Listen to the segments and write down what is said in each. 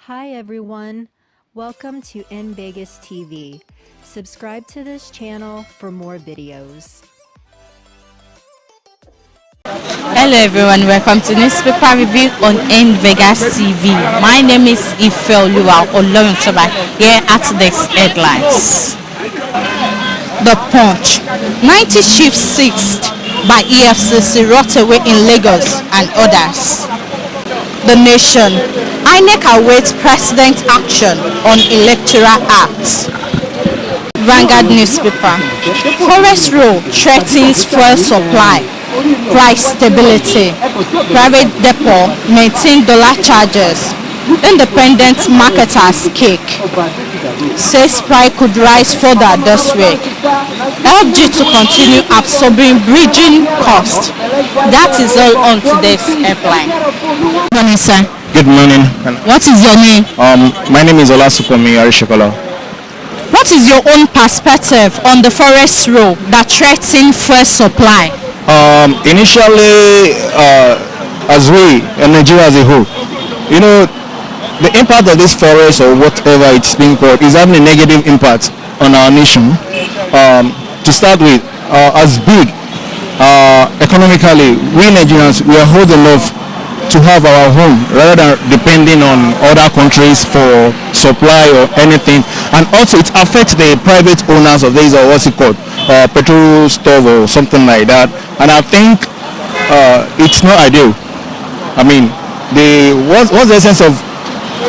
Hi everyone, welcome to In Vegas TV. Subscribe to this channel for more videos. Hello everyone, welcome to newspaper review on In Vegas TV. My name is Ifeoluwa Oloruntoba. Here at today's headlines. The Punch. 90 chiefs seized by EFCC rot away in Lagos and others. The Nation. INEC awaits President action on Electoral Act. Vanguard newspaper. Forest Row threatens fuel supply. Price stability. Private depot maintain dollar charges. Independent marketers kick. Says price could rise further this week. LG to continue absorbing bridging cost. That is all on today's headline. Good morning, sir. Good morning. What is your name? My name is Olasupomi Arishokola. What is your own perspective on the forest row that threatens fuel supply? Initially, as we in Nigeria as a whole, the impact of this forest or whatever it's being called is having a negative impact on our nation. To start with, as big economically, we Nigerians, we are holding enough to have our home rather than depending on other countries for supply or anything. And also it affects the private owners of these, or what's it called, petrol stove or something like that. And I think it's not ideal. I mean, what's the essence of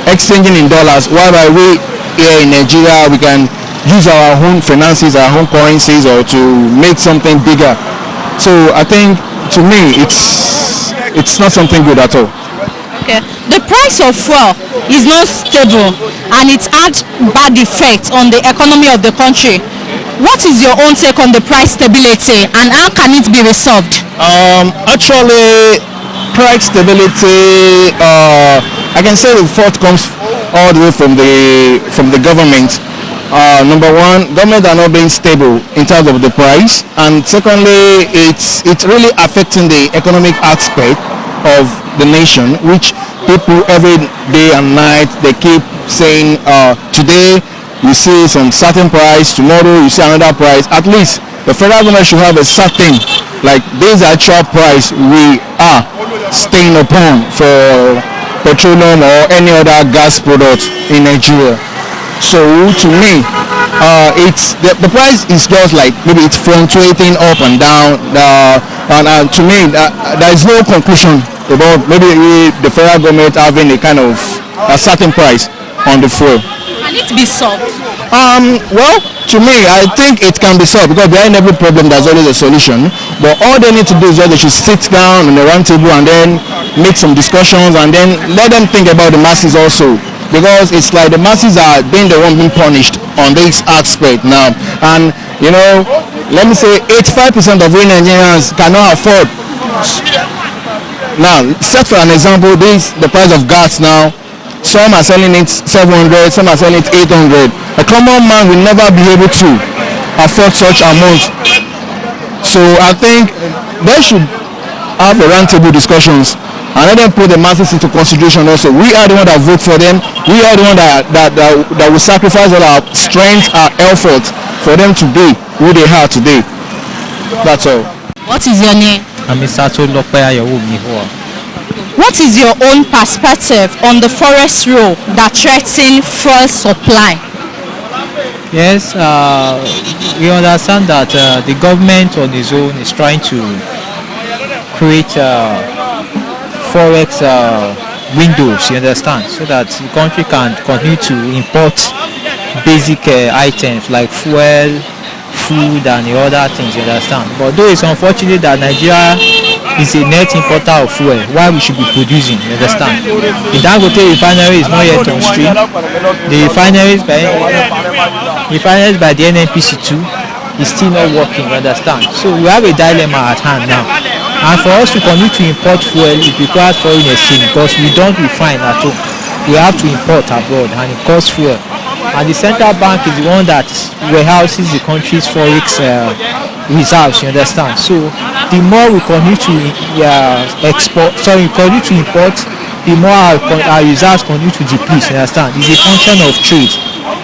exchanging in dollars while we here in Nigeria we can use our own finances, our own currencies, or to make something bigger. So I think, to me, it's not something good at all. Okay. The price of fuel is not stable and it had bad effect on the economy of the country. What is your own take on the price stability and how can it be resolved? Actually, price stability, I can say the fault comes all the way from the government. Number one, government are not being stable in terms of the price, and secondly, it's really affecting the economic aspect of the nation, which people every day and night they keep saying, today you see some certain price, tomorrow you see another price. At least the federal government should have a certain, like this actual price we are staying upon for petroleum or any other gas product in Nigeria. So to me, it's the price is just like maybe it's fluctuating up and down, and to me there is no conclusion about maybe the federal government having a kind of a certain price on the fuel. Can it be solved? Well, to me, I think it can be solved because behind every problem there's always a solution. But all they need to do is just they should sit down on the round table and then make some discussions and then let them think about the masses also. Because it's like the masses are being the one being punished on this aspect now. And let me say 85% of we Nigerians cannot afford. Now, set for an example, the price of gas now. Some are selling it 700, some are selling it 800. A common man will never be able to afford such amount. So I think they should have a roundtable discussions and let them put the masses into consideration also. We are the one that vote for them. We are the one that will sacrifice all our strength, our effort for them to be who they are today. That's all. What is your name? I'm Mr. Tolope Ayowumi. What is your own perspective on the forest row that threatens fuel supply? Yes, we understand that the government on its own is trying to create forex windows, you understand, so that the country can continue to import basic items like fuel, food and the other things, you understand. But though it's unfortunate that Nigeria is a net importer of fuel, why we should be producing, you understand. The Dangote refinery is not yet on stream. The refineries by the NNPC2 is still not working, you understand. So we have a dilemma at hand now. And for us to continue to import fuel, it requires foreign exchange because we don't refine at home. We have to import abroad and it costs fuel. And the central bank is the one that warehouses the country's forex reserves, you understand. So the more we continue to import, the more our reserves continue to deplete. You understand? It's a function of trade.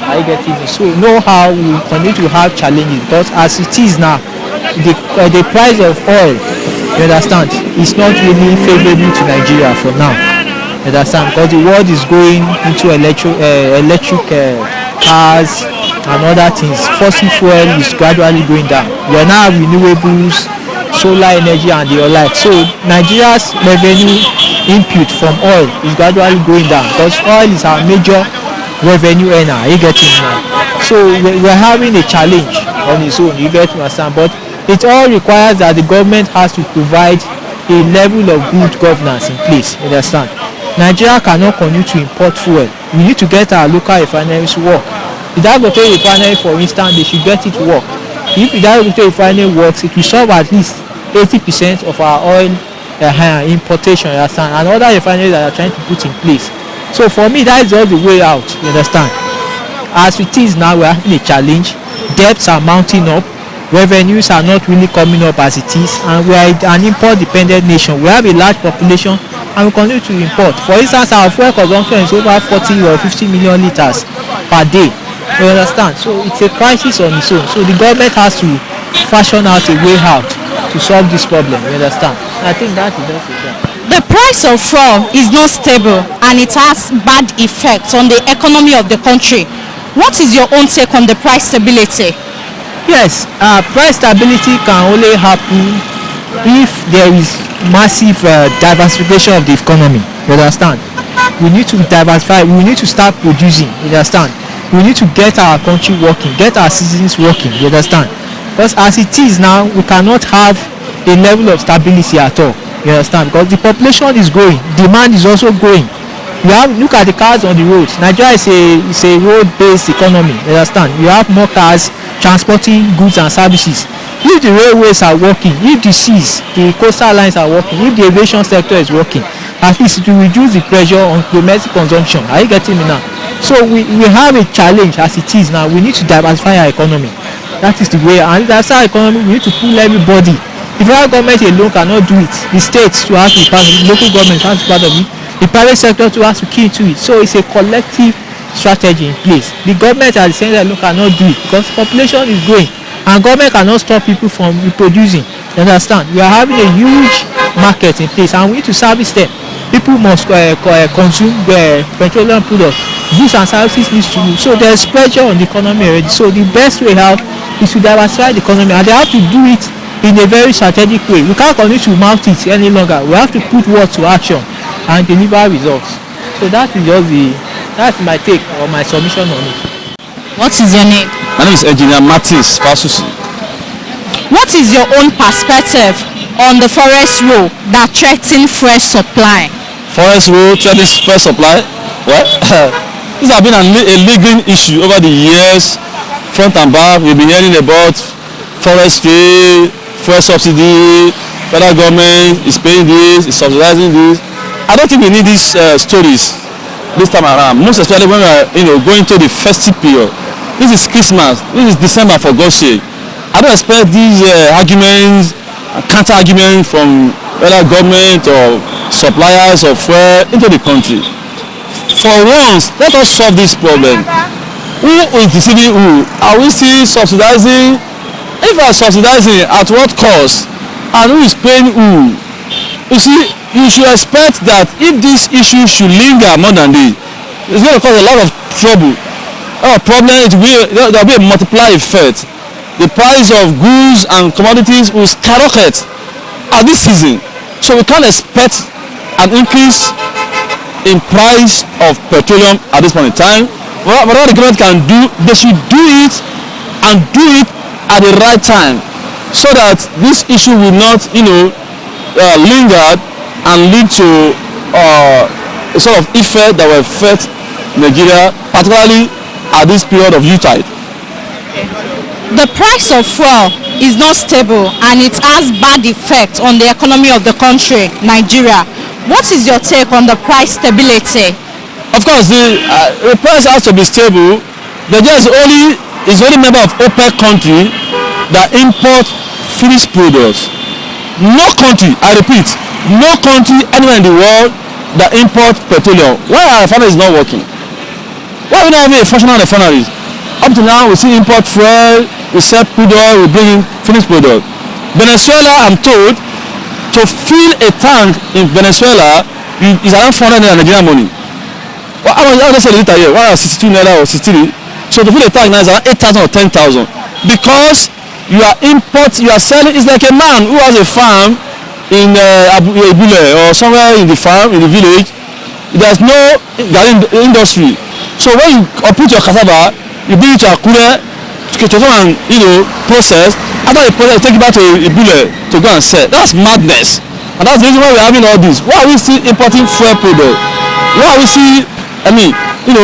Are you getting it? So know how we will continue to have challenges, because as it is now, the price of oil, you understand, is not really favorable to Nigeria for now. You understand? Because the world is going into electric cars and other things. Fossil fuel is gradually going down. We are now renewables, solar energy and the like. So Nigeria's revenue input from oil is gradually going down, because oil is our major revenue earner. You get it now? So we're having a challenge on its own. You get to understand? But it all requires that the government has to provide a level of good governance in place. You understand? Nigeria cannot continue to import fuel. We need to get our local refineries work. The Dangote refinery, for instance, they should get it work. If the Dangote refinery works, it will solve at least 80% of our oil importation. You understand? And other refineries that are trying to put in place. So for me, that is all the way out. You understand? As it is now, we are having a challenge. Debts are mounting up. Revenues are not really coming up as it is, and we are an import-dependent nation. We have a large population, and we continue to import. For instance, our fuel consumption is over 40 or 50 million liters per day. You understand? So it's a crisis on its own. So the government has to fashion out a way out to solve this problem. You understand? I think that is just it. The price of fuel is not stable and it has bad effects on the economy of the country. What is your own take on the price stability? Yes, price stability can only happen if there is massive diversification of the economy. You understand? We need to diversify. We need to start producing. You understand? We need to get our country working, get our citizens working. You understand? Because as it is now, we cannot have a level of stability at all. You understand? Because the population is growing, demand is also growing. Look at the cars on the roads. Nigeria is a road-based economy. You understand? You have more cars transporting goods and services. If the railways are working, if the seas, the coastal lines are working, if the aviation sector is working, at least it will reduce the pressure on domestic consumption. Are you getting me now? So we have a challenge as it is now. We need to diversify our economy. That is the way. And that's our economy. We need to pull everybody. The federal government alone cannot do it. The states to have to be part of it. Local government has to be part of it. The private sector to has to key into it. So it's a collective strategy in place. The government at the center alone cannot do it because population is growing and government cannot stop people from reproducing. You understand? We are having a huge market in place and we need to service them. People must consume petroleum products. Goods and services need to move. So there's pressure on the economy already. So the best way out is to diversify the economy, and they have to do it in a very strategic way. We can't continue to mount it any longer. We have to put words to action and deliver results. So that's my take or my submission on it. What is your name? My name is Engineer Martins Fasusi. What is your own perspective on the forest rule that threatens fuel supply? Forest rule threatens fuel supply? Well, this has been a lingering issue over the years, front and back. We've been hearing about forestry, fuel subsidy, federal government is paying this, is subsidizing this. I don't think we need these stories this time around, most especially when we are going to the festive period. This is Christmas, this is December, for God's sake. I don't expect these arguments, counter arguments from federal government or suppliers of fuel into the country. For once, let us solve this problem. Who is deceiving who? Are we still subsidizing? If we are subsidizing, at what cost? And who is paying who? You see, you should expect that if this issue should linger more than this, it's going to cause a lot of trouble. A lot of problems. There will be a multiplier effect. The price of goods and commodities will skyrocket at this season. So we can't expect an increase in price of petroleum at this point in time. Whatever the government can do, they should do it and do it at the right time, so that this issue will not, linger and lead to a sort of effect that will affect Nigeria, particularly at this period of U-tide. The price of fuel is not stable and it has bad effect on the economy of the country, Nigeria. What is your take on the price stability? Of course, the price has to be stable. Nigeria is the only member of OPEC country that import finished products. No country, I repeat, no country anywhere in the world that import petroleum, why our refineries not working? Why we not having a functional refineries? Up to now, we see import fuel, we sell crude oil, we bring in finished product. Venezuela, I'm told, to fill a tank in Venezuela is around 400 Nigerian money. Well, how much they liter here? 162 naira or 63. So to fill a tank now is around 8,000 or 10,000. Because you are selling, it's like a man who has a farm in Ebule or somewhere in the farm, in the village. There's no industry. So when you put your cassava, you bring it to Akure to come and process. After the process, take it back to Ebule to go and sell. That's madness. And that's the reason why we're having all this. Why are we still importing fuel product? Why are we still,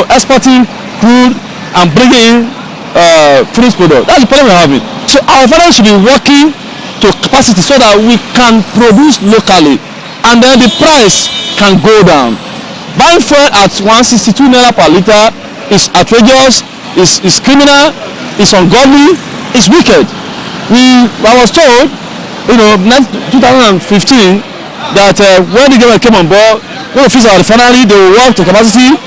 exporting crude and bringing in finished product? That's the problem we're having. So our refinery should be working to capacity so that we can produce locally, and then the price can go down. Buying fuel at 162 naira per liter is outrageous, is criminal, is ungodly, is wicked. I was told, 2015, that when the government came on board, when we fix our refinery, they will work to capacity.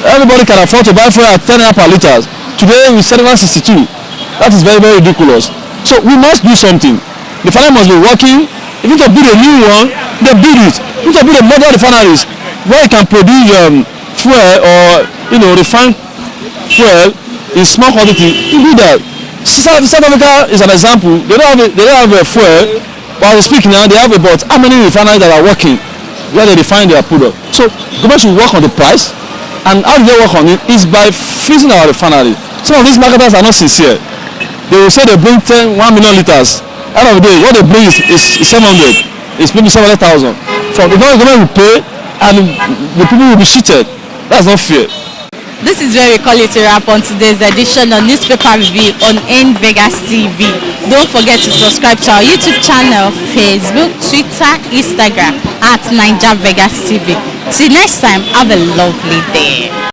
Everybody can afford to buy fuel at 10 naira per liter. Today we sell 162. That is very, very ridiculous. So we must do something. The refinery must be working. If you need to build a new one, they build it. If you need to build a modern refineries where you can produce fuel or refined fuel in small quantity, you do that. South Africa is an example. They don't have a fuel, but as we speak now, they have about how many refineries that are working where they refine their product. So government should work on the price, and how do they work on it is by freezing our refinery. Some of these marketers are not sincere. They will say they bring 1 million liters. End of the day, what they bring is 700. It's maybe 700,000. From the government will pay, and the people will be cheated. That's not fair. This is where we call it a wrap on today's edition of Newspaper Review on NVegas TV. Don't forget to subscribe to our YouTube channel, Facebook, Twitter, Instagram at NigerVegas TV. Till next time, have a lovely day.